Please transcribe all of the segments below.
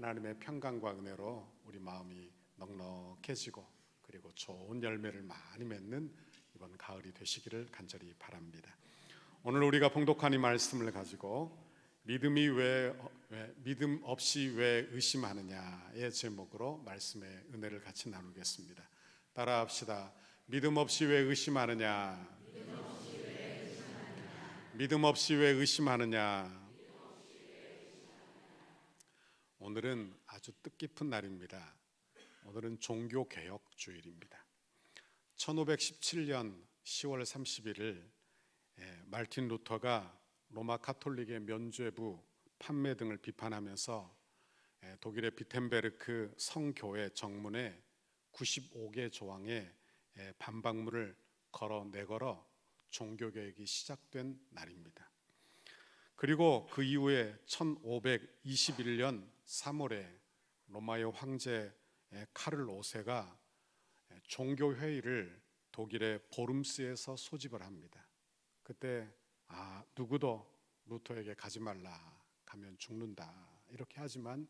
하나님의 평강과 은혜로 우리 마음이 넉넉해지고 그리고 좋은 열매를 많이 맺는 이번 가을이 되시기를 간절히 바랍니다. 오늘 우리가 봉독한 이 말씀을 가지고 믿음 없이 왜 의심하느냐의 제목으로 말씀의 은혜를 같이 나누겠습니다. 따라합시다. 믿음 없이 왜 의심하느냐? 믿음 없이 왜 의심하느냐? 오늘은 아주 뜻깊은 날입니다. 오늘은 종교개혁 주일입니다. 1517년 10월 31일 말틴 루터가 로마 카톨릭의 면죄부, 판매 등을 비판하면서 독일의 비텐베르크 성교회 정문에 95개 조항의 반박문을 내걸어 종교개혁이 시작된 날입니다. 그리고 그 이후에 1521년 3월에 로마의 황제 카를 5세가 종교회의를 독일의 보름스에서 소집을 합니다. 그때 누구도 루터에게 가지 말라, 가면 죽는다 이렇게 하지만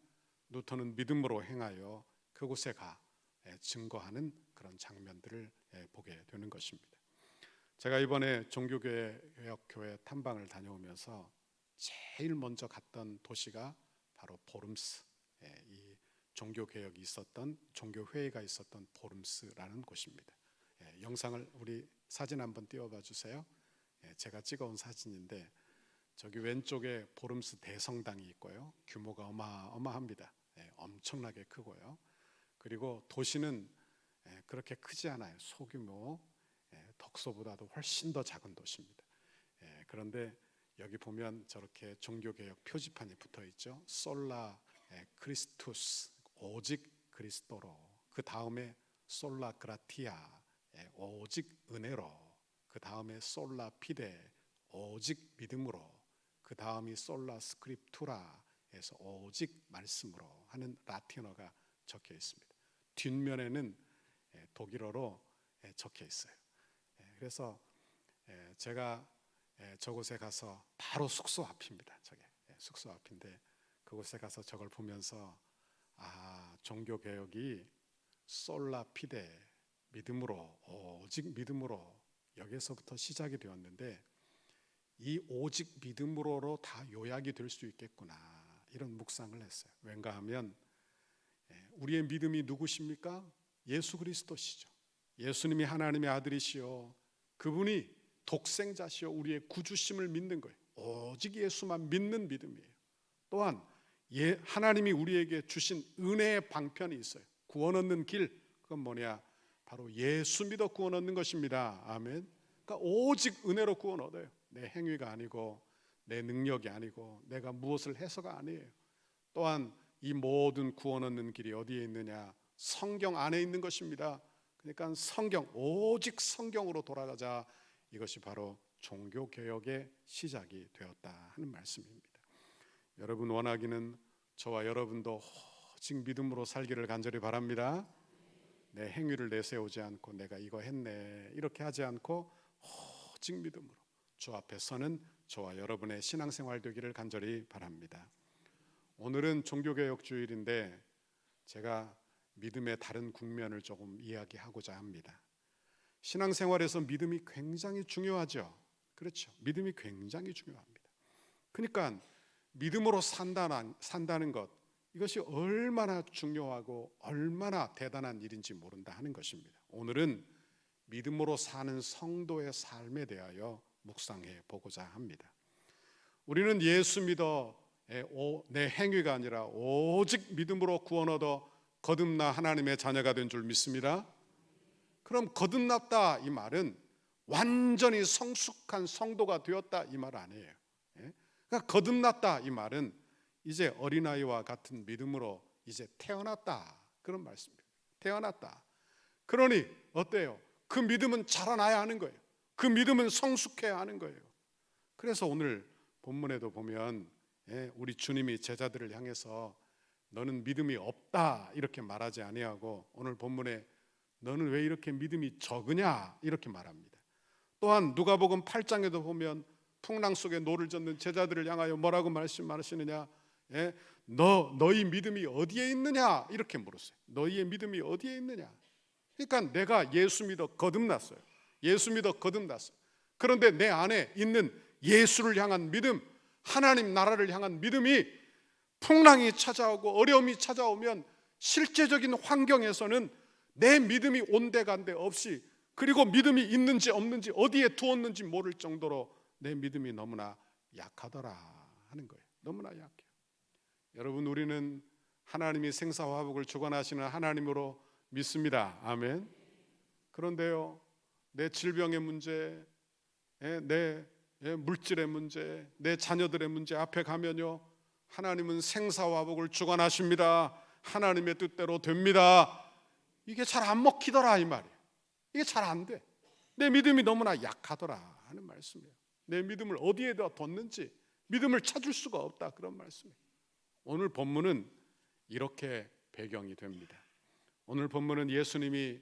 루터는 믿음으로 행하여 그곳에 가 증거하는 그런 장면들을 보게 되는 것입니다. 제가 이번에 종교개혁교회 탐방을 다녀오면서 제일 먼저 갔던 도시가 바로 보름스, 이 종교개혁이 있었던, 종교회의가 있었던 보름스라는 곳입니다. 영상을 우리 사진 한번 띄워봐 주세요. 제가 찍어온 사진인데 저기 왼쪽에 보름스 대성당이 있고요. 규모가 어마어마합니다. 엄청나게 크고요. 그리고 도시는 그렇게 크지 않아요. 소규모, 덕소보다도 훨씬 더 작은 도시입니다. 그런데 여기 보면 저렇게 종교개혁 표지판이 붙어 있죠. 솔라 크리스투스, 오직 그리스도로. 그 다음에 솔라 그라티아, 오직 은혜로. 그 다음에 솔라 피데, 오직 믿음으로. 그 다음이 솔라 스크립투라에서 오직 말씀으로 하는 라틴어가 적혀 있습니다. 뒷면에는 독일어로 적혀 있어요. 그래서 제가 저곳에 가서 바로 숙소 앞입니다. 저게 숙소 앞인데 그곳에 가서 저걸 보면서 종교개혁이 솔라 피데, 믿음으로, 오직 믿음으로, 여기서부터 시작이 되었는데 이 오직 믿음으로로 다 요약이 될 수 있겠구나, 이런 묵상을 했어요. 왠가 하면 우리의 믿음이 누구십니까? 예수 그리스도시죠. 예수님이 하나님의 아들이시요, 그분이 독생자시요 우리의 구주심을 믿는 거예요. 오직 예수만 믿는 믿음이에요. 또한 하나님이 우리에게 주신 은혜의 방편이 있어요. 구원 얻는 길, 그건 뭐냐? 바로 예수 믿어 구원 얻는 것입니다. 아멘. 그러니까 오직 은혜로 구원 얻어요. 내 행위가 아니고 내 능력이 아니고 내가 무엇을 해서가 아니에요. 또한 이 모든 구원 얻는 길이 어디에 있느냐? 성경 안에 있는 것입니다. 그러니까 성경, 오직 성경으로 돌아가자. 이것이 바로 종교개혁의 시작이 되었다 하는 말씀입니다. 여러분 원하기는 저와 여러분도 오직 믿음으로 살기를 간절히 바랍니다. 내 행위를 내세우지 않고 내가 이거 했네 이렇게 하지 않고 오직 믿음으로 주 앞에 서는 저와 여러분의 신앙생활 되기를 간절히 바랍니다. 오늘은 종교개혁 주일인데 제가 믿음의 다른 국면을 조금 이야기하고자 합니다. 신앙생활에서 믿음이 굉장히 중요하죠. 그렇죠. 믿음이 굉장히 중요합니다. 그러니까 믿음으로 산다는 것, 이것이 얼마나 중요하고 얼마나 대단한 일인지 모른다 하는 것입니다. 오늘은 믿음으로 사는 성도의 삶에 대하여 묵상해 보고자 합니다. 우리는 예수 믿어 내 행위가 아니라 오직 믿음으로 구원 얻어 거듭나 하나님의 자녀가 된 줄 믿습니다. 그럼 거듭났다 이 말은 완전히 성숙한 성도가 되었다 이 말 아니에요. 그러니까 거듭났다 이 말은 이제 어린아이와 같은 믿음으로 이제 태어났다, 그런 말씀입니다. 태어났다. 그러니 어때요? 그 믿음은 자라나야 하는 거예요. 그 믿음은 성숙해야 하는 거예요. 그래서 오늘 본문에도 보면 우리 주님이 제자들을 향해서 너는 믿음이 없다 이렇게 말하지 아니하고 오늘 본문에 너는 왜 이렇게 믿음이 적으냐 이렇게 말합니다. 또한 누가복음 8장에도 보면 풍랑 속에 노를 젓는 제자들을 향하여 뭐라고 말씀하시느냐? 너희 믿음이 어디에 있느냐 이렇게 물었어요. 너희의 믿음이 어디에 있느냐. 그러니까 내가 예수 믿어 거듭났어요. 예수 믿어 거듭났어요. 그런데 내 안에 있는 예수를 향한 믿음, 하나님 나라를 향한 믿음이 풍랑이 찾아오고 어려움이 찾아오면 실제적인 환경에서는 내 믿음이 온데간데 없이, 그리고 믿음이 있는지 없는지 어디에 두었는지 모를 정도로 내 믿음이 너무나 약하더라 하는 거예요. 너무나 약해요. 여러분, 우리는 하나님이 생사화복을 주관하시는 하나님으로 믿습니다. 아멘. 그런데요, 내 질병의 문제, 내 물질의 문제, 내 자녀들의 문제 앞에 가면요, 하나님은 생사화복을 주관하십니다. 하나님의 뜻대로 됩니다. 이게 잘 안 먹히더라 이 말이에요. 이게 잘 안 돼. 내 믿음이 너무나 약하더라 하는 말씀이에요. 내 믿음을 어디에다 뒀는지 믿음을 찾을 수가 없다, 그런 말씀이에요. 오늘 본문은 이렇게 배경이 됩니다. 오늘 본문은 예수님이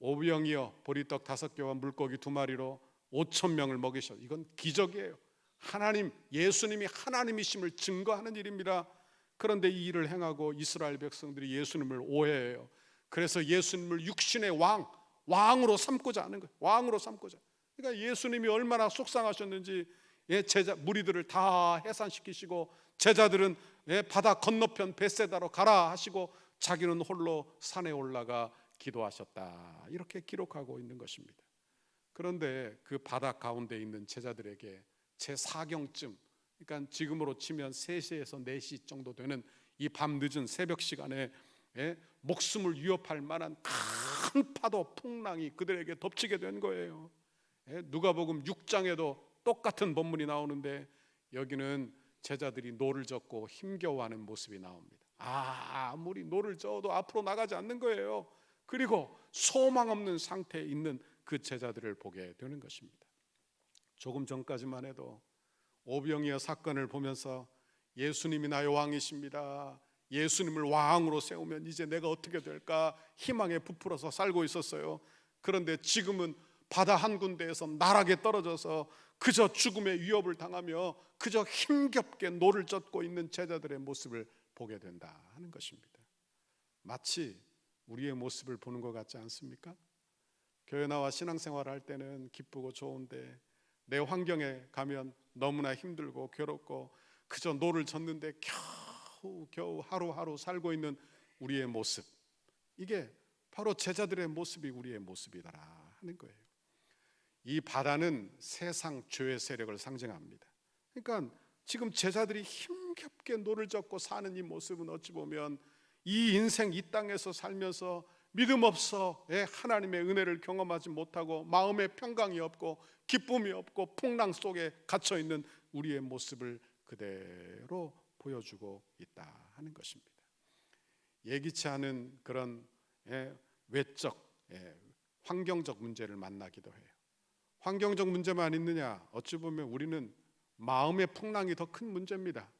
오병이어 보리떡 5개와 물고기 2마리로 5,000명을 먹이셔. 이건 기적이에요. 하나님, 예수님이 하나님이심을 증거하는 일입니다. 그런데 이 일을 행하고 이스라엘 백성들이 예수님을 오해해요. 그래서 예수님을 육신의 왕으로 삼고자 하는 거예요. 왕으로 삼고자. 그러니까 예수님이 얼마나 속상하셨는지, 제자 무리들을 다 해산시키시고 제자들은 바다 건너편 벳세다로 가라 하시고 자기는 홀로 산에 올라가 기도하셨다, 이렇게 기록하고 있는 것입니다. 그런데 그 바다 가운데 있는 제자들에게 제4경쯤, 그러니까 지금으로 치면 3시에서 4시 정도 되는 이 밤 늦은 새벽 시간에 목숨을 위협할 만한 큰 파도, 풍랑이 그들에게 덮치게 된 거예요. 누가복음 6장에도 똑같은 본문이 나오는데 여기는 제자들이 노를 젓고 힘겨워하는 모습이 나옵니다. 아무리 노를 저어도 앞으로 나가지 않는 거예요. 그리고 소망 없는 상태에 있는 그 제자들을 보게 되는 것입니다. 조금 전까지만 해도 오병이어 사건을 보면서 예수님이 나의 왕이십니다, 예수님을 왕으로 세우면 이제 내가 어떻게 될까 희망에 부풀어서 살고 있었어요. 그런데 지금은 바다 한 군데에서 나락에 떨어져서 그저 죽음의 위협을 당하며 그저 힘겹게 노를 젓고 있는 제자들의 모습을 보게 된다 하는 것입니다. 마치 우리의 모습을 보는 것 같지 않습니까? 교회 나와 신앙생활을 할 때는 기쁘고 좋은데 내 환경에 가면 너무나 힘들고 괴롭고 그저 노를 젓는데 겨우 하루하루 살고 있는 우리의 모습, 이게 바로 제자들의 모습이 우리의 모습이더라 하는 거예요. 이 바다는 세상 죄의 세력을 상징합니다. 그러니까 지금 제자들이 힘겹게 노를 젓고 사는 이 모습은 어찌 보면 이 인생 이 땅에서 살면서 믿음 없어 하나님의 은혜를 경험하지 못하고 마음에 평강이 없고 기쁨이 없고 풍랑 속에 갇혀 있는 우리의 모습을 그대로 보여주고 있다 하는 것입니다. 예기치 않은 그런 외적 환경적 문제를 만나기도 해요. 환경적 문제만 있느냐? 어찌 보면 우리는 마음의 풍랑이 더 큰 문제입니다.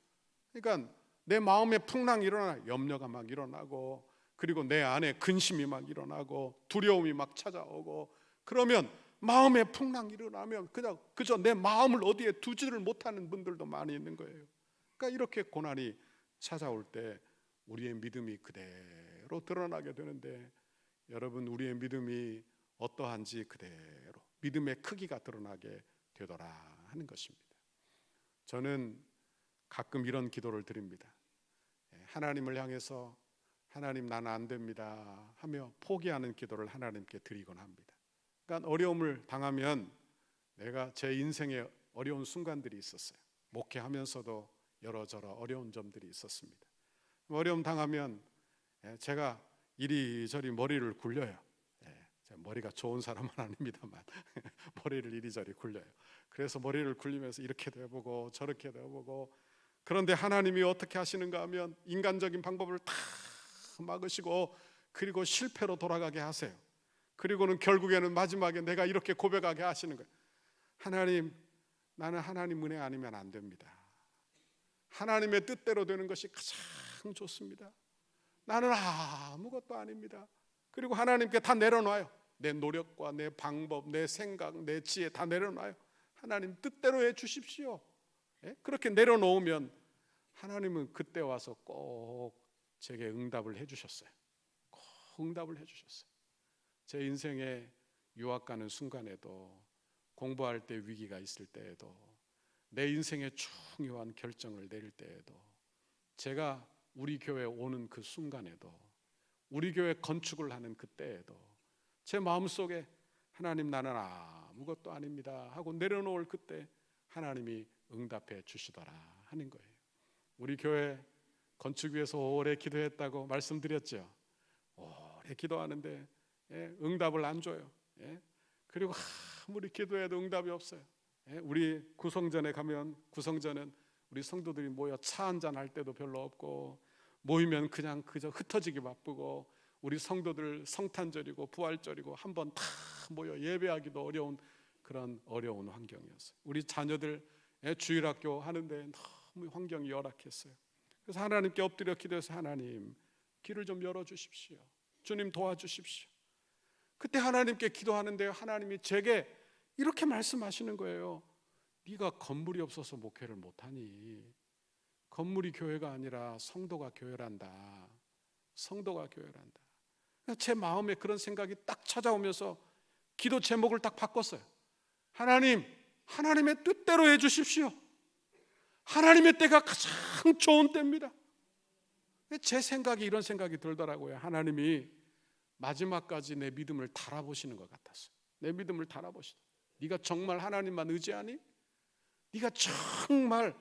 그러니까 내 마음에 풍랑이 일어나, 염려가 막 일어나고, 그리고 내 안에 근심이 막 일어나고 두려움이 막 찾아오고, 그러면 마음에 풍랑이 일어나면 그저 내 마음을 어디에 두지를 못하는 분들도 많이 있는 거예요. 그러니까 이렇게 고난이 찾아올 때 우리의 믿음이 그대로 드러나게 되는데, 여러분, 우리의 믿음이 어떠한지 그대로 믿음의 크기가 드러나게 되더라 하는 것입니다. 저는 가끔 이런 기도를 드립니다. 하나님을 향해서 하나님, 나는 안 됩니다 하며 포기하는 기도를 하나님께 드리곤 합니다. 그러니까 어려움을 당하면, 내가 제 인생에 어려운 순간들이 있었어요. 목회하면서도 여러저러 어려운 점들이 있었습니다. 어려움 당하면 제가 이리저리 머리를 굴려요. 머리가 좋은 사람은 아닙니다만 머리를 이리저리 굴려요. 그래서 머리를 굴리면서 이렇게도 해보고 저렇게도 해보고, 그런데 하나님이 어떻게 하시는가 하면 인간적인 방법을 다 막으시고 그리고 실패로 돌아가게 하세요. 그리고는 결국에는 마지막에 내가 이렇게 고백하게 하시는 거예요. 하나님, 나는 하나님 은혜 아니면 안 됩니다. 하나님의 뜻대로 되는 것이 가장 좋습니다. 나는 아무것도 아닙니다. 그리고 하나님께 다 내려놔요. 내 노력과 내 방법, 내 생각, 내 지혜 다 내려놔요. 하나님 뜻대로 해 주십시오. 그렇게 내려놓으면 하나님은 그때 와서 꼭 제게 응답을 해주셨어요. 꼭 응답을 해주셨어요. 제 인생에 유학 가는 순간에도, 공부할 때 위기가 있을 때에도, 내 인생의 중요한 결정을 내릴 때에도, 제가 우리 교회 오는 그 순간에도, 우리 교회 건축을 하는 그때에도 제 마음속에 하나님 나는 아무것도 아닙니다 하고 내려놓을 그때 하나님이 응답해 주시더라 하는 거예요. 우리 교회 건축 위해서 오래 기도했다고 말씀드렸죠. 오래 기도하는데 응답을 안 줘요. 그리고 아무리 기도해도 응답이 없어요. 우리 구성전에 가면, 구성전은 우리 성도들이 모여 차 한잔 할 때도 별로 없고, 모이면 그냥 그저 흩어지기 바쁘고, 우리 성도들 성탄절이고 부활절이고 한번 다 모여 예배하기도 어려운 그런 어려운 환경이었어요. 우리 자녀들 주일학교 하는데 너무 환경이 열악했어요. 그래서 하나님께 엎드려 기도해서 하나님 길을 좀 열어주십시오. 주님 도와주십시오. 그때 하나님께 기도하는데 하나님이 제게 이렇게 말씀하시는 거예요. 네가 건물이 없어서 목회를 못하니? 건물이 교회가 아니라 성도가 교회란다. 성도가 교회란다. 제 마음에 그런 생각이 딱 찾아오면서 기도 제목을 딱 바꿨어요. 하나님, 하나님의 뜻대로 해주십시오. 하나님의 때가 가장 좋은 때입니다. 제 생각이 이런 생각이 들더라고요. 하나님이 마지막까지 내 믿음을 달아보시는 것 같았어요. 내 믿음을 달아보시다. 네가 정말 하나님만 의지하니? 네가 정말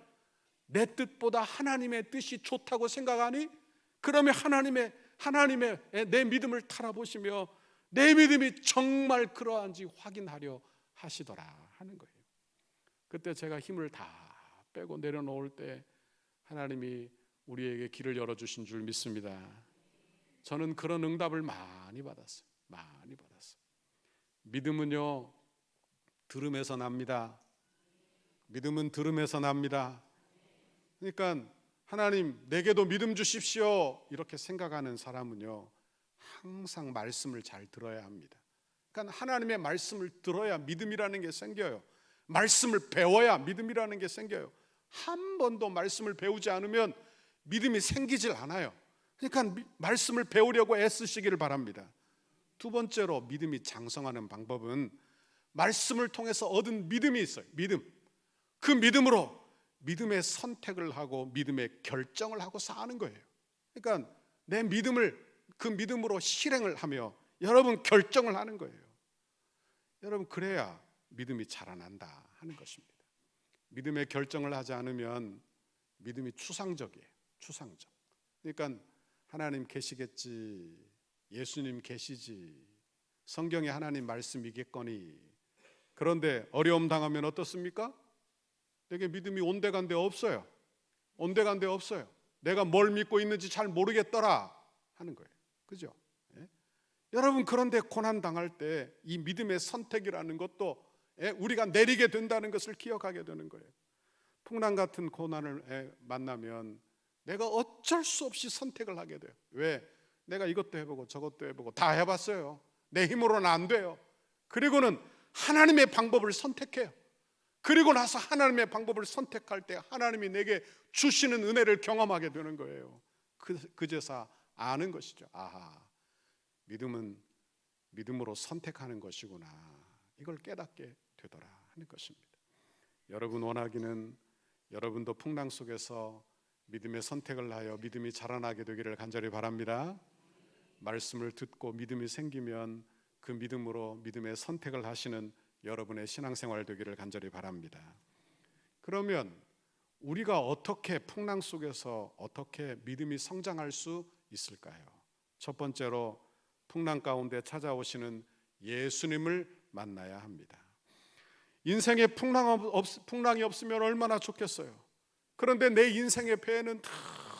내 뜻보다 하나님의 뜻이 좋다고 생각하니? 그러면 하나님의 내 믿음을 달아보시며 내 믿음이 정말 그러한지 확인하려 하시더라 하는 거예요. 그때 제가 힘을 다 빼고 내려놓을 때 하나님이 우리에게 길을 열어주신 줄 믿습니다. 저는 그런 응답을 많이 받았어요. 많이 받았어요. 믿음은요, 들음에서 납니다. 믿음은 들음에서 납니다. 그러니까 하나님 내게도 믿음 주십시오 이렇게 생각하는 사람은요, 항상 말씀을 잘 들어야 합니다. 그러니까 하나님의 말씀을 들어야 믿음이라는 게 생겨요. 말씀을 배워야 믿음이라는 게 생겨요. 한 번도 말씀을 배우지 않으면 믿음이 생기질 않아요. 그러니까 말씀을 배우려고 애쓰시기를 바랍니다. 두 번째로 믿음이 장성하는 방법은 말씀을 통해서 얻은 믿음이 있어요. 믿음. 그 믿음으로 믿음의 선택을 하고 믿음의 결정을 하고 사는 거예요. 그러니까 내 믿음을 그 믿음으로 실행을 하며 여러분 결정을 하는 거예요. 여러분 그래야 믿음이 자라난다 하는 것입니다. 믿음의 결정을 하지 않으면 믿음이 추상적이에요. 추상적. 그러니까 하나님 계시겠지, 예수님 계시지, 성경에 하나님 말씀이겠거니. 그런데 어려움 당하면 어떻습니까? 내게 믿음이 온데간데 없어요. 온데간데 없어요. 내가 뭘 믿고 있는지 잘 모르겠더라 하는 거예요. 그죠? 여러분 그런데 고난 당할 때 이 믿음의 선택이라는 것도 우리가 내리게 된다는 것을 기억하게 되는 거예요. 풍랑 같은 고난을 만나면 내가 어쩔 수 없이 선택을 하게 돼요. 왜? 내가 이것도 해보고 저것도 해보고 다 해봤어요. 내 힘으로는 안 돼요. 그리고는 하나님의 방법을 선택해요. 그리고 나서 하나님의 방법을 선택할 때 하나님이 내게 주시는 은혜를 경험하게 되는 거예요. 그제서 아는 것이죠. 아하, 믿음은 믿음으로 선택하는 것이구나. 이걸 깨닫게 되더라 하는 것입니다. 여러분 원하기는 여러분도 풍랑 속에서 믿음의 선택을 하여 믿음이 자라나게 되기를 간절히 바랍니다. 말씀을 듣고 믿음이 생기면 그 믿음으로 믿음의 선택을 하시는 여러분의 신앙생활 되기를 간절히 바랍니다. 그러면 우리가 어떻게 풍랑 속에서 어떻게 믿음이 성장할 수 있을까요? 첫 번째로 풍랑 가운데 찾아오시는 예수님을 만나야 합니다. 인생에 풍랑이 없으면 얼마나 좋겠어요. 그런데 내 인생의 배에는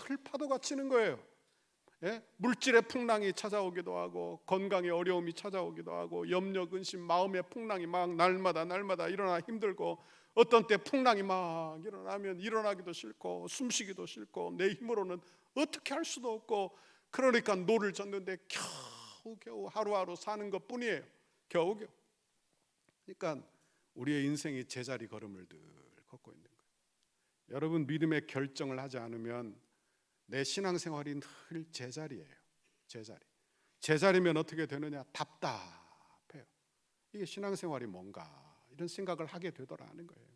늘 파도가 치는 거예요. 물질의 풍랑이 찾아오기도 하고 건강의 어려움이 찾아오기도 하고 염려, 근심, 마음의 풍랑이 막 날마다 일어나 힘들고 어떤 때 풍랑이 막 일어나면 일어나기도 싫고 숨쉬기도 싫고 내 힘으로는 어떻게 할 수도 없고 그러니까 노를 젓는데 겨우 하루하루 사는 것뿐이에요. 겨우. 그러니까 우리의 인생이 제자리 걸음을 늘 걷고 있는 거예요. 여러분, 믿음의 결정을 하지 않으면 내 신앙생활이 늘 제자리예요. 제자리면 어떻게 되느냐? 답답해요. 이게 신앙생활이 뭔가 이런 생각을 하게 되더라는 거예요.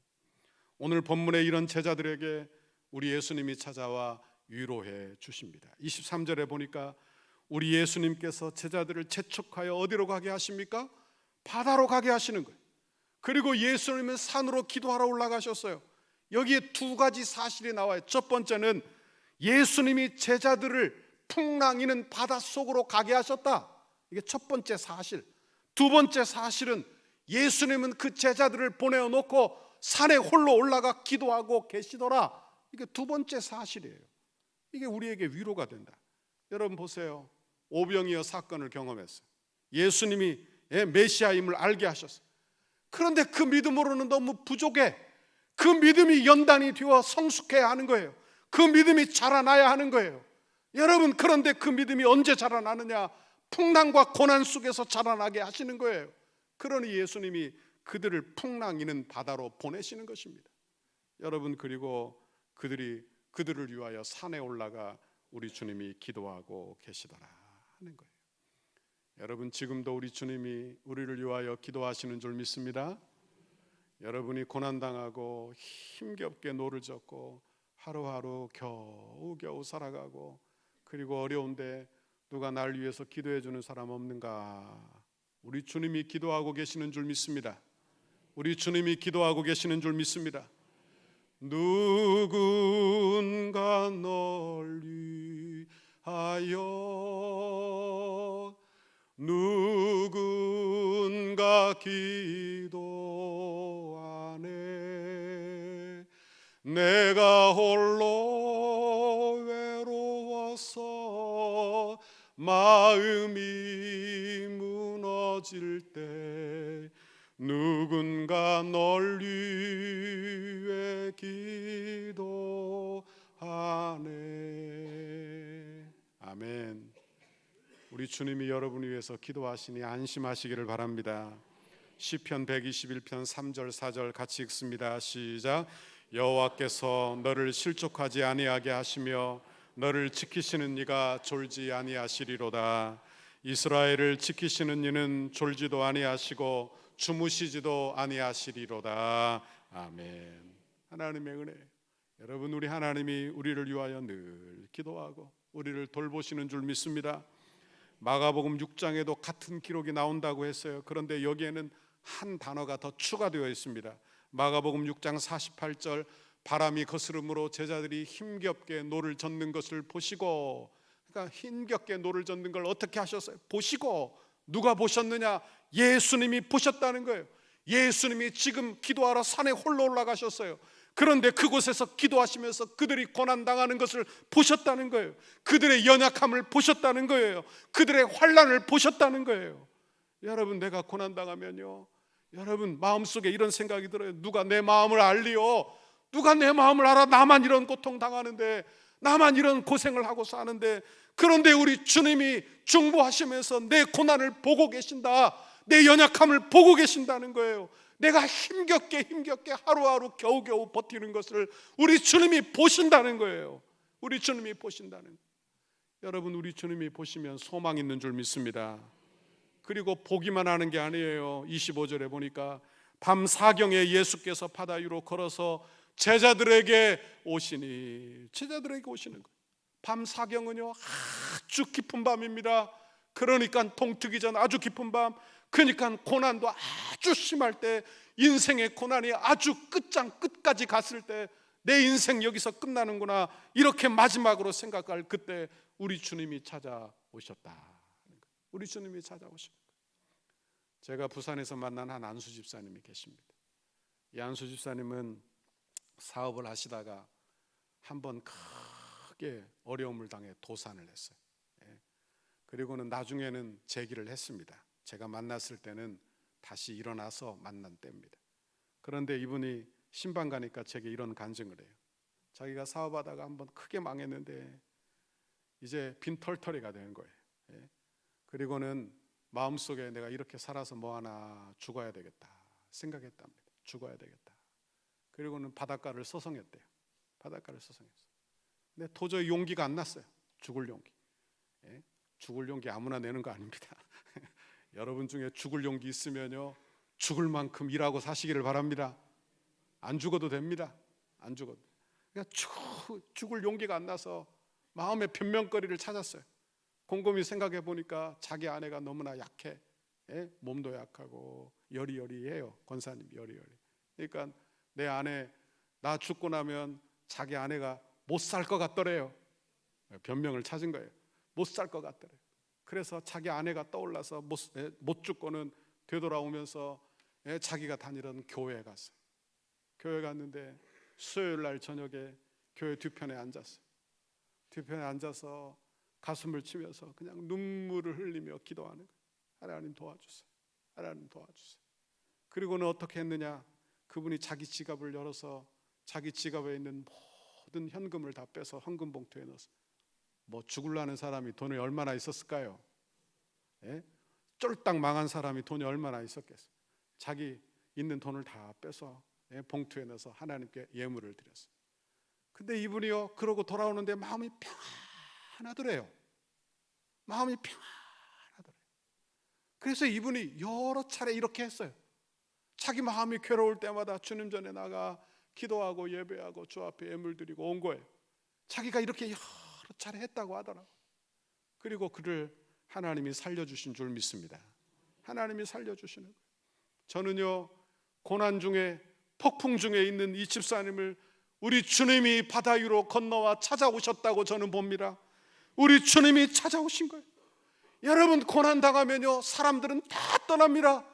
오늘 본문에 이런 제자들에게 우리 예수님이 찾아와 위로해 주십니다. 23절에 보니까 우리 예수님께서 제자들을 재촉하여 어디로 가게 하십니까? 바다로 가게 하시는 거예요. 그리고 예수님은 산으로 기도하러 올라가셨어요. 여기에 두 가지 사실이 나와요. 첫 번째는 예수님이 제자들을 풍랑이는 바닷속으로 가게 하셨다. 이게 첫 번째 사실. 두 번째 사실은 예수님은 그 제자들을 보내놓고 산에 홀로 올라가 기도하고 계시더라. 이게 두 번째 사실이에요. 이게 우리에게 위로가 된다. 여러분 보세요. 오병이어 사건을 경험했어요. 예수님이 메시아임을 알게 하셨어요. 그런데 그 믿음으로는 너무 부족해. 그 믿음이 연단이 되어 성숙해야 하는 거예요. 그 믿음이 자라나야 하는 거예요. 여러분, 그런데 그 믿음이 언제 자라나느냐? 풍랑과 고난 속에서 자라나게 하시는 거예요. 그러니 예수님이 그들을 풍랑이는 바다로 보내시는 것입니다. 여러분, 그리고 그들을 위하여 산에 올라가 우리 주님이 기도하고 계시더라 하는 거예요. 여러분, 지금도 우리 주님이 우리를 위하여 기도하시는 줄 믿습니다. 여러분이 고난당하고 힘겹게 노를 젓고 하루하루 겨우겨우 살아가고, 그리고 어려운데 누가 날 위해서 기도해 주는 사람 없는가? 우리 주님이 기도하고 계시는 줄 믿습니다. 우리 주님이 기도하고 계시는 줄 믿습니다. 누군가 널 위하여 누군가 기도하네. 내가 홀로 외로워서 마음이 무너질 때 누군가 널 위해 기도하네. 아멘. 우리 주님이 여러분을 위해서 기도하시니 안심하시기를 바랍니다. 시편 121편 3절 4절 같이 읽습니다. 시작. 여호와께서 너를 실족하지 아니하게 하시며 너를 지키시는 이가 졸지 아니하시리로다. 이스라엘을 지키시는 이는 졸지도 아니하시고 주무시지도 아니하시리로다. 아멘. 하나님의 은혜. 여러분, 우리 하나님이 우리를 위하여 늘 기도하고 우리를 돌보시는 줄 믿습니다. 마가복음 6장에도 같은 기록이 나온다고 했어요. 그런데 여기에는 한 단어가 더 추가되어 있습니다. 마가복음 6장 48절, 바람이 거스름으로 제자들이 힘겹게 노를 젓는 것을 보시고, 그러니까 힘겹게 노를 젓는 걸 어떻게 하셨어요? 보시고. 누가 보셨느냐? 예수님이 보셨다는 거예요. 예수님이 지금 기도하러 산에 홀로 올라가셨어요. 그런데 그곳에서 기도하시면서 그들이 고난당하는 것을 보셨다는 거예요. 그들의 연약함을 보셨다는 거예요. 그들의 환난을 보셨다는 거예요. 여러분, 내가 고난당하면요, 여러분 마음속에 이런 생각이 들어요. 누가 내 마음을 알리요? 누가 내 마음을 알아? 나만 이런 고통 당하는데, 나만 이런 고생을 하고 사는데. 그런데 우리 주님이 중보하시면서 내 고난을 보고 계신다, 내 연약함을 보고 계신다는 거예요. 내가 힘겹게 하루하루 겨우겨우 버티는 것을 우리 주님이 보신다는 거예요. 우리 주님이 보신다는 거예요. 여러분, 우리 주님이 보시면 소망 있는 줄 믿습니다. 그리고 보기만 하는 게 아니에요. 25절에 보니까 밤 사경에 예수께서 바다 위로 걸어서 제자들에게 오시는 거예요. 밤 사경은요, 아주 깊은 밤입니다. 그러니까 동트기 전 아주 깊은 밤, 그러니까 고난도 아주 심할 때, 인생의 고난이 아주 끝까지 갔을 때, 내 인생 여기서 끝나는구나, 이렇게 마지막으로 생각할 그때 우리 주님이 찾아오셨다. 우리 주님이 찾아오십니다. 제가 부산에서 만난 한 안수 집사님이 계십니다. 이 안수 집사님은 사업을 하시다가 한번 크게 어려움을 당해 도산을 했어요. 그리고는 나중에는 재기를 했습니다. 제가 만났을 때는 다시 일어나서 만난 때입니다. 그런데 이분이 신방 가니까 제게 이런 간증을 해요. 자기가 사업하다가 한번 크게 망했는데 이제 빈털터리가 되는 거예요. 그리고는 마음속에 내가 이렇게 살아서 뭐하나, 죽어야 되겠다 생각했답니다. 죽어야 되겠다. 그리고는 바닷가를 서성였대요. 바닷가를 서성였어요. 근데 도저히 용기가 안 났어요. 죽을 용기. 죽을 용기 아무나 내는 거 아닙니다. 여러분 중에 죽을 용기 있으면요, 죽을 만큼 일하고 사시기를 바랍니다. 안 죽어도 됩니다. 안 죽어도. 그러니까 죽을 용기가 안 나서 마음의 변명거리를 찾았어요. 곰곰이 생각해 보니까 자기 아내가 너무나 약해. 몸도 약하고 여리여리해요. 권사님 여리여리. 그러니까 내 아내, 나 죽고 나면 자기 아내가 못 살 것 같더래요. 변명을 찾은 거예요. 못 살 것 같더래요. 그래서 자기 아내가 떠올라서 못 죽고는 되돌아오면서 자기가 다니던 교회에 갔어요. 교회 갔는데 수요일 날 저녁에 교회 뒤편에 앉았어요. 뒤편에 앉아서 가슴을 치면서 그냥 눈물을 흘리며 기도하는 거예요. 하나님 도와주세요. 하나님 도와주세요. 그리고는 어떻게 했느냐? 그분이 자기 지갑을 열어서 자기 지갑에 있는 모든 현금을 다 빼서 헌금 봉투에 넣었어요. 뭐 죽으려는 사람이 돈이 얼마나 있었을까요? 쫄딱 망한 사람이 돈이 얼마나 있었겠어요? 자기 있는 돈을 다 빼서 봉투에 넣어서 하나님께 예물을 드렸어요. 근데 이분이요, 그러고 돌아오는데 마음이 평안하더래요. 마음이 평안하더래요. 그래서 이분이 여러 차례 이렇게 했어요. 자기 마음이 괴로울 때마다 주님 전에 나가 기도하고 예배하고 주 앞에 예물 드리고 온 거예요. 자기가 이렇게 여러 차례 했다고 하더라고요. 그리고 그를 하나님이 살려주신 줄 믿습니다. 하나님이 살려주시는 거예요. 저는요, 고난 중에 폭풍 중에 있는 이 집사님을 우리 주님이 바다 위로 건너와 찾아오셨다고 저는 봅니다. 우리 주님이 찾아오신 거예요. 여러분, 고난 당하면요, 사람들은 다 떠납니다.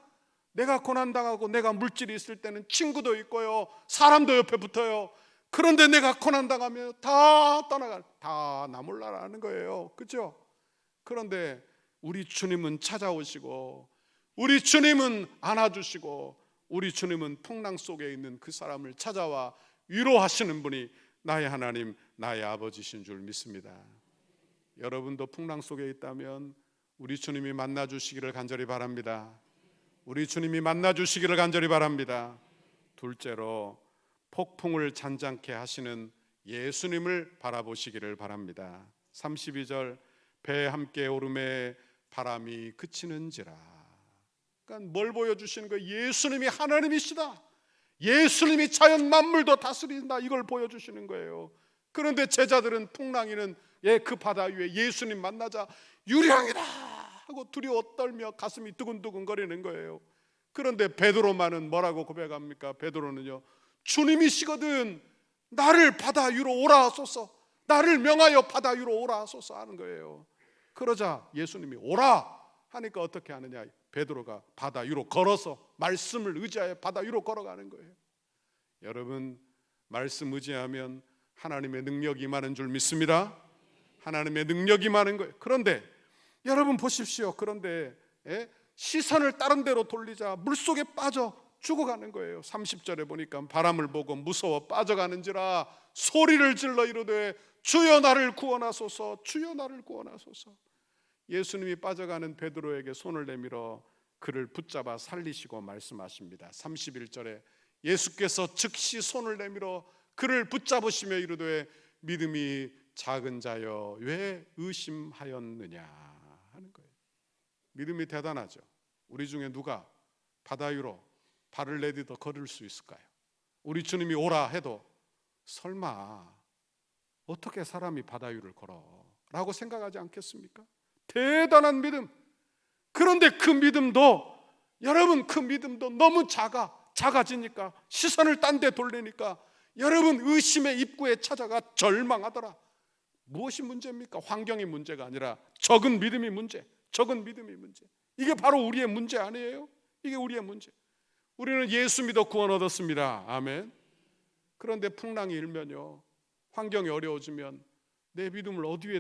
내가 고난 당하고 내가 물질이 있을 때는 친구도 있고요, 사람도 옆에 붙어요. 그런데 내가 고난 당하면 다 떠나가, 다 나 몰라라는 거예요. 그렇죠? 그런데 우리 주님은 찾아오시고, 우리 주님은 안아주시고, 우리 주님은 풍랑 속에 있는 그 사람을 찾아와 위로하시는 분이 나의 하나님, 나의 아버지신 줄 믿습니다. 여러분도 풍랑 속에 있다면 우리 주님이 만나주시기를 간절히 바랍니다. 우리 주님이 만나주시기를 간절히 바랍니다. 둘째로, 폭풍을 잔잔케 하시는 예수님을 바라보시기를 바랍니다. 32절, 배에 함께 오름에 바람이 그치는지라. 그러니까 뭘 보여주시는 거예요? 예수님이 하나님이시다, 예수님이 자연 만물도 다스린다, 이걸 보여주시는 거예요. 그런데 제자들은 풍랑이는 그 바다 위에 예수님 만나자 유령이다 하고 두려워 떨며 가슴이 두근두근 거리는 거예요. 그런데 베드로만은 뭐라고 고백합니까? 베드로는요, 주님이시거든 나를 바다 위로 오라 하소서, 나를 명하여 바다 위로 오라 하소서 하는 거예요. 그러자 예수님이 오라 하니까 어떻게 하느냐? 베드로가 바다 위로 걸어서 말씀을 의지하여 바다 위로 걸어가는 거예요. 여러분, 말씀 의지하면 하나님의 능력이 임하는 줄 믿습니다. 하나님의 능력이 임하는 거예요. 그런데 여러분 보십시오. 그런데 시선을 다른 데로 돌리자 물속에 빠져 죽어가는 거예요. 30절에 보니까 바람을 보고 무서워 빠져가는지라 소리를 질러 이르되 주여 나를 구원하소서, 주여 나를 구원하소서. 예수님이 빠져가는 베드로에게 손을 내밀어 그를 붙잡아 살리시고 말씀하십니다. 31절에 예수께서 즉시 손을 내밀어 그를 붙잡으시며 이르되 믿음이 작은 자여 왜 의심하였느냐 하는 거예요. 믿음이 대단하죠. 우리 중에 누가 바다 위로 발을 내딛어 걸을 수 있을까요? 우리 주님이 오라 해도 설마 어떻게 사람이 바다 위를 걸어? 라고 생각하지 않겠습니까? 대단한 믿음. 그런데 그 믿음도, 여러분, 그 믿음도 너무 작아지니까, 시선을 딴 데 돌리니까 여러분 의심의 입구에 찾아가 절망하더라. 무엇이 문제입니까? 환경이 문제가 아니라 적은 믿음이 문제, 적은 믿음이 문제. 이게 바로 우리의 문제 아니에요? 이게 우리의 문제. 우리는 예수 믿어 구원 얻었습니다. 아멘. 그런데 풍랑이 일면요, 환경이 어려워지면 내 믿음을 어디에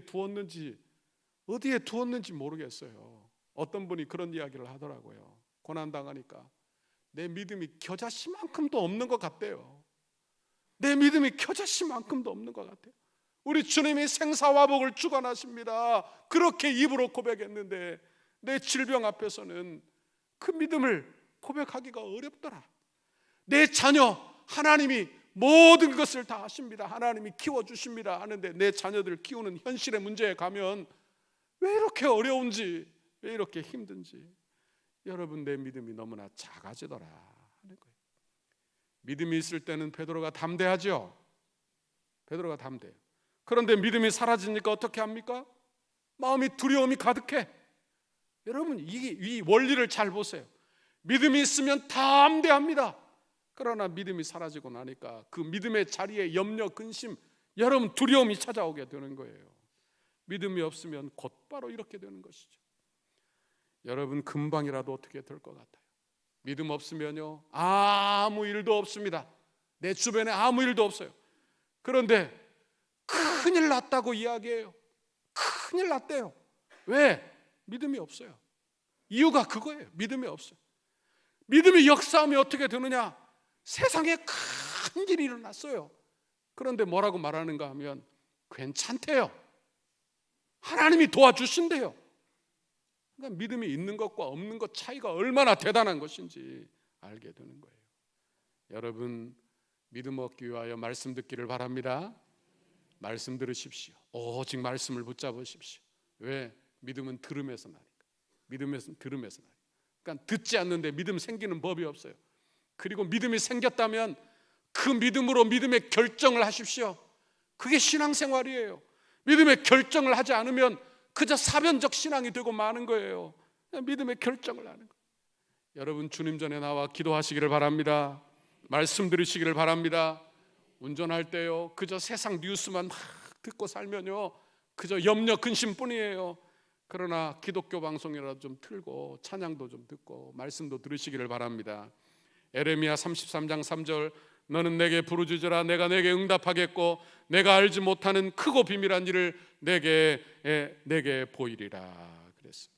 두었는지 모르겠어요. 어떤 분이 그런 이야기를 하더라고요. 고난당하니까 내 믿음이 겨자씨만큼도 없는 것 같대요. 내 믿음이 겨자씨만큼도 없는 것 같아요. 우리 주님이 생사화복을 주관하십니다. 그렇게 입으로 고백했는데 내 질병 앞에서는 그 믿음을 고백하기가 어렵더라. 내 자녀 하나님이 모든 것을 다 하십니다. 하나님이 키워주십니다 하는데 내 자녀들 키우는 현실의 문제에 가면 왜 이렇게 어려운지, 왜 이렇게 힘든지, 여러분 내 믿음이 너무나 작아지더라 하는 거예요. 믿음이 있을 때는 베드로가 담대하죠. 베드로가 담대해요. 그런데 믿음이 사라지니까 어떻게 합니까? 마음이 두려움이 가득해. 여러분 이 원리를 잘 보세요. 믿음이 있으면 담대합니다. 그러나 믿음이 사라지고 나니까 그 믿음의 자리에 염려, 근심, 여러분 두려움이 찾아오게 되는 거예요. 믿음이 없으면 곧바로 이렇게 되는 것이죠. 여러분 금방이라도 어떻게 될 것 같아요? 믿음 없으면요 아무 일도 없습니다. 내 주변에 아무 일도 없어요. 그런데 큰일 났다고 이야기해요. 큰일 났대요. 왜? 믿음이 없어요. 이유가 그거예요. 믿음이 없어요. 믿음이 역사하면 어떻게 되느냐? 세상에 큰 일이 일어났어요. 그런데 뭐라고 말하는가 하면 괜찮대요. 하나님이 도와주신대요. 그러니까 믿음이 있는 것과 없는 것 차이가 얼마나 대단한 것인지 알게 되는 거예요. 여러분 믿음 얻기 위하여 말씀 듣기를 바랍니다. 말씀 들으십시오. 오직 말씀을 붙잡으십시오. 왜? 믿음은 들음에서 나니까. 믿음은 들음에서 나니까. 그러니까 듣지 않는데 믿음 생기는 법이 없어요. 그리고 믿음이 생겼다면 그 믿음으로 믿음의 결정을 하십시오. 그게 신앙생활이에요. 믿음의 결정을 하지 않으면 그저 사변적 신앙이 되고 마는 거예요. 믿음의 결정을 하는 거예요. 여러분 주님 전에 나와 기도하시기를 바랍니다. 말씀 들으시기를 바랍니다. 운전할 때요 그저 세상 뉴스만 막 듣고 살면요 그저 염려 근심뿐이에요. 그러나 기독교 방송이라도 좀 틀고 찬양도 좀 듣고 말씀도 들으시기를 바랍니다. 에레미야 33장 3절 너는 내게 부르짖으라 내가 내게 응답하겠고 내가 알지 못하는 크고 비밀한 일을 내게 보이리라 그랬어요.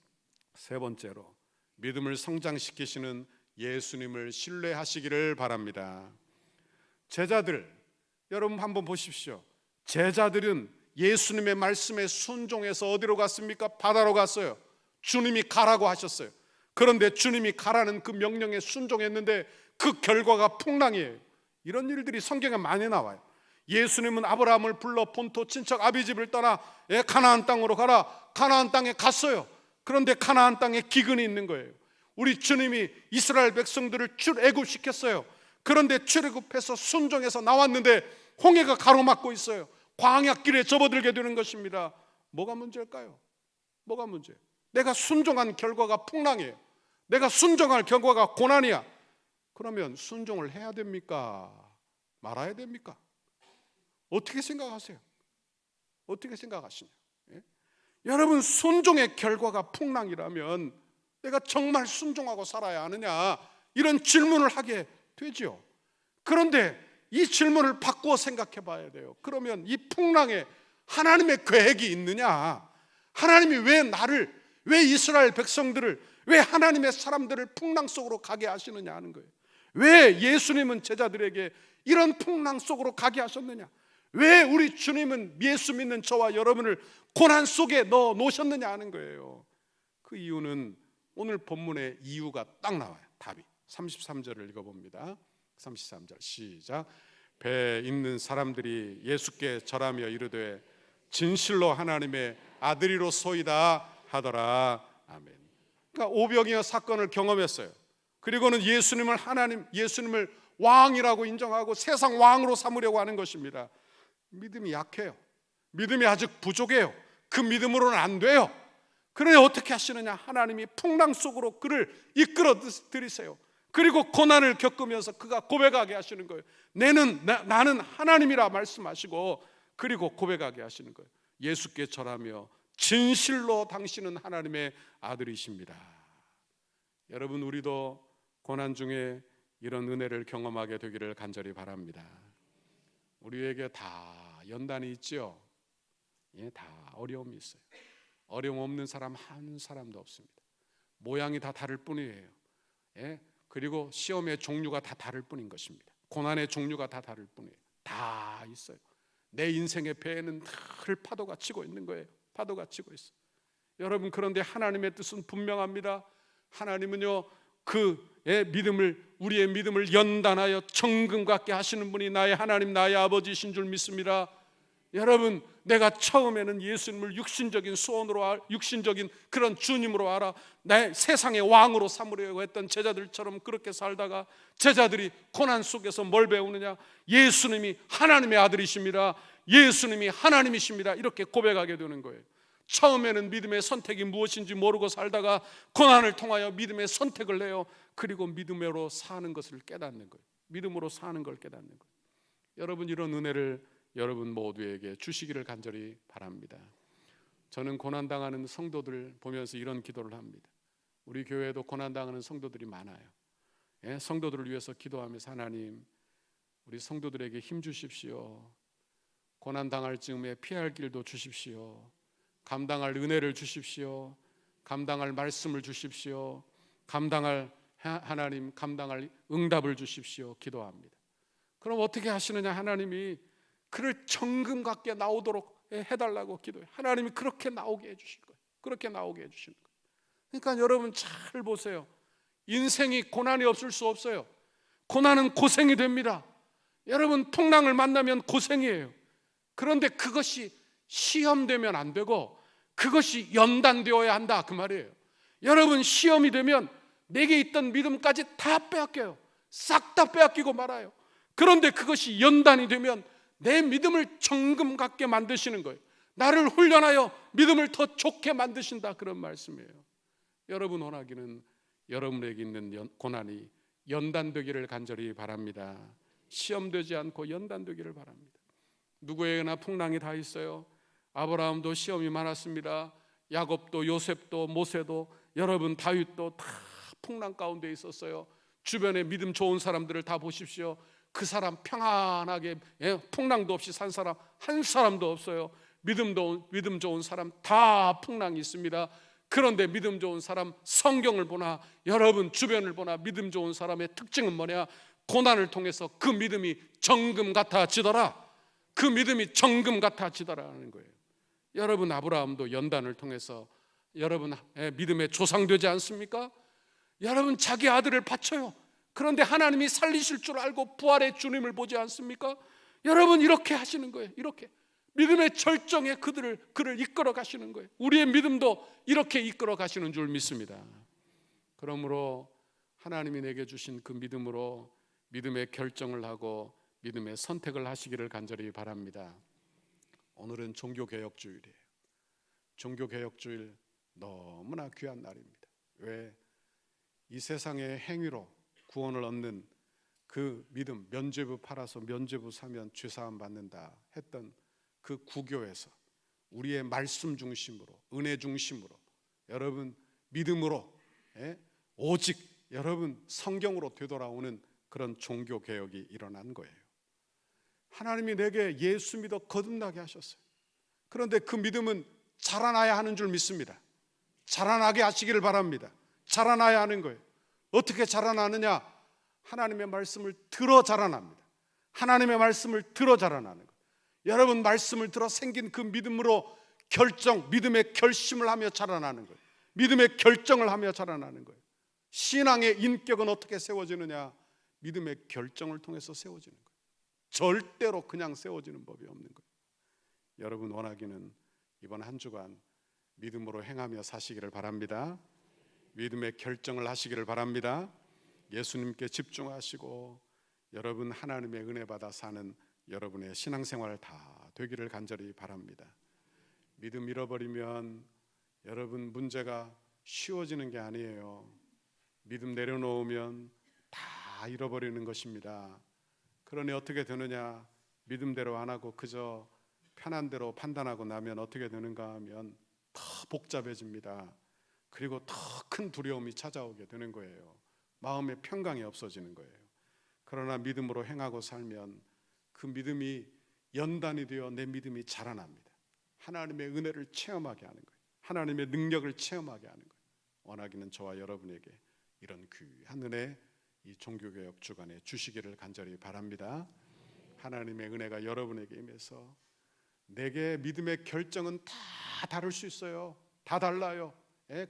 세 번째로 믿음을 성장시키시는 예수님을 신뢰하시기를 바랍니다. 제자들 여러분 한번 보십시오. 제자들은 예수님의 말씀에 순종해서 어디로 갔습니까? 바다로 갔어요. 주님이 가라고 하셨어요. 그런데 주님이 가라는 그 명령에 순종했는데 그 결과가 풍랑이에요. 이런 일들이 성경에 많이 나와요. 예수님은 아브라함을 불러 본토 친척 아비집을 떠나 가나안 땅으로 가라. 가나안 땅에 갔어요. 그런데 가나안 땅에 기근이 있는 거예요. 우리 주님이 이스라엘 백성들을 출애굽시켰어요. 그런데 출애굽해서 순종해서 나왔는데 홍해가 가로막고 있어요. 광야길에 접어들게 되는 것입니다. 뭐가 문제일까요? 뭐가 문제예요? 내가 순종한 결과가 풍랑이에요. 내가 순종할 결과가 고난이야. 그러면 순종을 해야 됩니까? 말아야 됩니까? 어떻게 생각하세요? 어떻게 생각하시냐? 예? 여러분 순종의 결과가 풍랑이라면 내가 정말 순종하고 살아야 하느냐 이런 질문을 하게 되죠. 그런데 이 질문을 바꾸어 생각해 봐야 돼요. 그러면 이 풍랑에 하나님의 계획이 있느냐? 하나님이 왜 이스라엘 백성들을, 왜 하나님의 사람들을 풍랑 속으로 가게 하시느냐 하는 거예요. 왜 예수님은 제자들에게 이런 풍랑 속으로 가게 하셨느냐? 왜 우리 주님은 예수 믿는 저와 여러분을 고난 속에 넣어 놓으셨느냐 하는 거예요. 그 이유는 오늘 본문의 이유가 딱 나와요. 답이 33절을 읽어봅니다. 33절 시작. 배에 있는 사람들이 예수께 절하며 이르되 진실로 하나님의 아들이로소이다 하더라. 아멘. 그러니까 오병이어 사건을 경험했어요. 그리고는 예수님을 왕이라고 인정하고 세상 왕으로 삼으려고 하는 것입니다. 믿음이 약해요. 믿음이 아직 부족해요. 그 믿음으로는 안 돼요. 그러니 어떻게 하시느냐? 하나님이 풍랑 속으로 그를 이끌어 들이세요. 그리고 고난을 겪으면서 그가 고백하게 하시는 거예요. 나는 하나님이라 말씀하시고 그리고 고백하게 하시는 거예요. 예수께 절하며 진실로 당신은 하나님의 아들이십니다. 여러분 우리도 고난 중에 이런 은혜를 경험하게 되기를 간절히 바랍니다. 우리에게 다 연단이 있죠. 예, 다 어려움이 있어요. 어려움 없는 사람 한 사람도 없습니다. 모양이 다 다를 뿐이에요. 예? 그리고 시험의 종류가 다 다를 뿐인 것입니다. 고난의 종류가 다 다를 뿐이에요. 다 있어요. 내 인생의 배에는 늘 파도가 치고 있는 거예요. 파도가 치고 있어요. 여러분 그런데 하나님의 뜻은 분명합니다. 하나님은요 그 우리의 믿음을 연단하여 정금 같게 하시는 분이 나의 하나님, 나의 아버지신 줄 믿습니다. 여러분, 내가 처음에는 예수님을 육신적인 소원으로, 육신적인 그런 주님으로 알아 내 세상의 왕으로 삼으려고 했던 제자들처럼 그렇게 살다가 제자들이 고난 속에서 뭘 배우느냐? 예수님이 하나님의 아들이십니다, 예수님이 하나님이십니다, 이렇게 고백하게 되는 거예요. 처음에는 믿음의 선택이 무엇인지 모르고 살다가 고난을 통하여 믿음의 선택을 해요. 그리고 믿음으로 사는 것을 깨닫는 거예요. 믿음으로 사는 걸 깨닫는 거예요. 여러분, 이런 은혜를 여러분 모두에게 주시기를 간절히 바랍니다. 저는 고난당하는 성도들 보면서 이런 기도를 합니다. 우리 교회에도 고난당하는 성도들이 많아요. 성도들을 위해서 기도하면서 하나님, 우리 성도들에게 힘 주십시오. 고난당할 즈음에 피할 길도 주십시오. 감당할 은혜를 주십시오. 감당할 말씀을 주십시오. 하나님 감당할 응답을 주십시오. 기도합니다. 그럼 어떻게 하시느냐? 하나님이 그를 정금 같게 나오도록 해달라고 기도해요. 하나님이 그렇게 나오게 해주실 거예요. 그렇게 나오게 해주시는 거예요. 그러니까 여러분 잘 보세요. 인생이 고난이 없을 수 없어요. 고난은 고생이 됩니다. 여러분, 풍랑을 만나면 고생이에요. 그런데 그것이 시험되면 안 되고 그것이 연단되어야 한다, 그 말이에요. 여러분, 시험이 되면 내게 있던 믿음까지 다 빼앗겨요. 싹 다 빼앗기고 말아요. 그런데 그것이 연단이 되면 내 믿음을 정금 같게 만드시는 거예요. 나를 훈련하여 믿음을 더 좋게 만드신다, 그런 말씀이에요. 여러분 원하기는 여러분에게 있는 고난이 연단되기를 간절히 바랍니다. 시험되지 않고 연단되기를 바랍니다. 누구에게나 풍랑이 다 있어요. 아브라함도 시험이 많았습니다. 야곱도, 요셉도, 모세도, 여러분 다윗도 다 풍랑 가운데 있었어요. 주변에 믿음 좋은 사람들을 다 보십시오. 그 사람 평안하게 풍랑도 없이 산 사람 한 사람도 없어요. 믿음 좋은 사람 다 풍랑이 있습니다. 그런데 믿음 좋은 사람, 성경을 보나 여러분 주변을 보나 믿음 좋은 사람의 특징은 뭐냐? 고난을 통해서 그 믿음이 정금 같아지더라. 그 믿음이 정금 같아지더라는 거예요. 여러분, 아브라함도 연단을 통해서 여러분 믿음의 조상 되지 않습니까? 여러분, 자기 아들을 바쳐요. 그런데 하나님이 살리실 줄 알고 부활의 주님을 보지 않습니까? 여러분, 이렇게 하시는 거예요. 이렇게 믿음의 절정에 그를 이끌어 가시는 거예요. 우리의 믿음도 이렇게 이끌어 가시는 줄 믿습니다. 그러므로 하나님이 내게 주신 그 믿음으로 믿음의 결정을 하고 믿음의 선택을 하시기를 간절히 바랍니다. 오늘은 종교개혁주일이에요. 종교개혁주일 너무나 귀한 날입니다. 왜? 이 세상의 행위로 구원을 얻는 그 믿음, 면죄부 팔아서 면죄부 사면 죄사함 받는다 했던 그 구교에서 우리의 말씀 중심으로, 은혜 중심으로, 여러분 믿음으로, 오직 여러분 성경으로 되돌아오는 그런 종교개혁이 일어난 거예요. 하나님이 내게 예수 믿어 거듭나게 하셨어요. 그런데 그 믿음은 자라나야 하는 줄 믿습니다. 자라나게 하시기를 바랍니다. 자라나야 하는 거예요. 어떻게 자라나느냐? 하나님의 말씀을 들어 자라납니다. 하나님의 말씀을 들어 자라나는 거예요. 여러분, 말씀을 들어 생긴 그 믿음으로 믿음의 결심을 하며 자라나는 거예요. 믿음의 결정을 하며 자라나는 거예요. 신앙의 인격은 어떻게 세워지느냐? 믿음의 결정을 통해서 세워지는 거예요. 절대로 그냥 세워지는 법이 없는 거예요. 여러분 원하기는 이번 한 주간 믿음으로 행하며 사시기를 바랍니다. 믿음의 결정을 하시기를 바랍니다. 예수님께 집중하시고 여러분 하나님의 은혜 받아 사는 여러분의 신앙생활 다 되기를 간절히 바랍니다. 믿음 잃어버리면 여러분 문제가 쉬워지는 게 아니에요. 믿음 내려놓으면 다 잃어버리는 것입니다. 그러니 어떻게 되느냐? 믿음대로 안 하고 그저 편한 대로 판단하고 나면 어떻게 되는가 하면 더 복잡해집니다. 그리고 더 큰 두려움이 찾아오게 되는 거예요. 마음의 평강이 없어지는 거예요. 그러나 믿음으로 행하고 살면 그 믿음이 연단이 되어 내 믿음이 자라납니다. 하나님의 은혜를 체험하게 하는 거예요. 하나님의 능력을 체험하게 하는 거예요. 원하기는 저와 여러분에게 이런 귀한 은혜 이 종교개혁 주간에 주시기를 간절히 바랍니다. 하나님의 은혜가 여러분에게 임해서 내게 믿음의 결정은 다 다를 수 있어요. 다 달라요.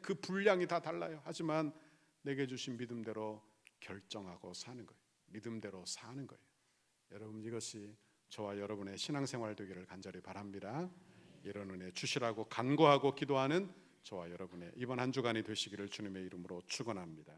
그 분량이 다 달라요. 하지만 내게 주신 믿음대로 결정하고 사는 거예요. 믿음대로 사는 거예요. 여러분, 이것이 저와 여러분의 신앙생활 되기를 간절히 바랍니다. 이런 은혜 주시라고 간구하고 기도하는 저와 여러분의 이번 한 주간이 되시기를 주님의 이름으로 축원합니다.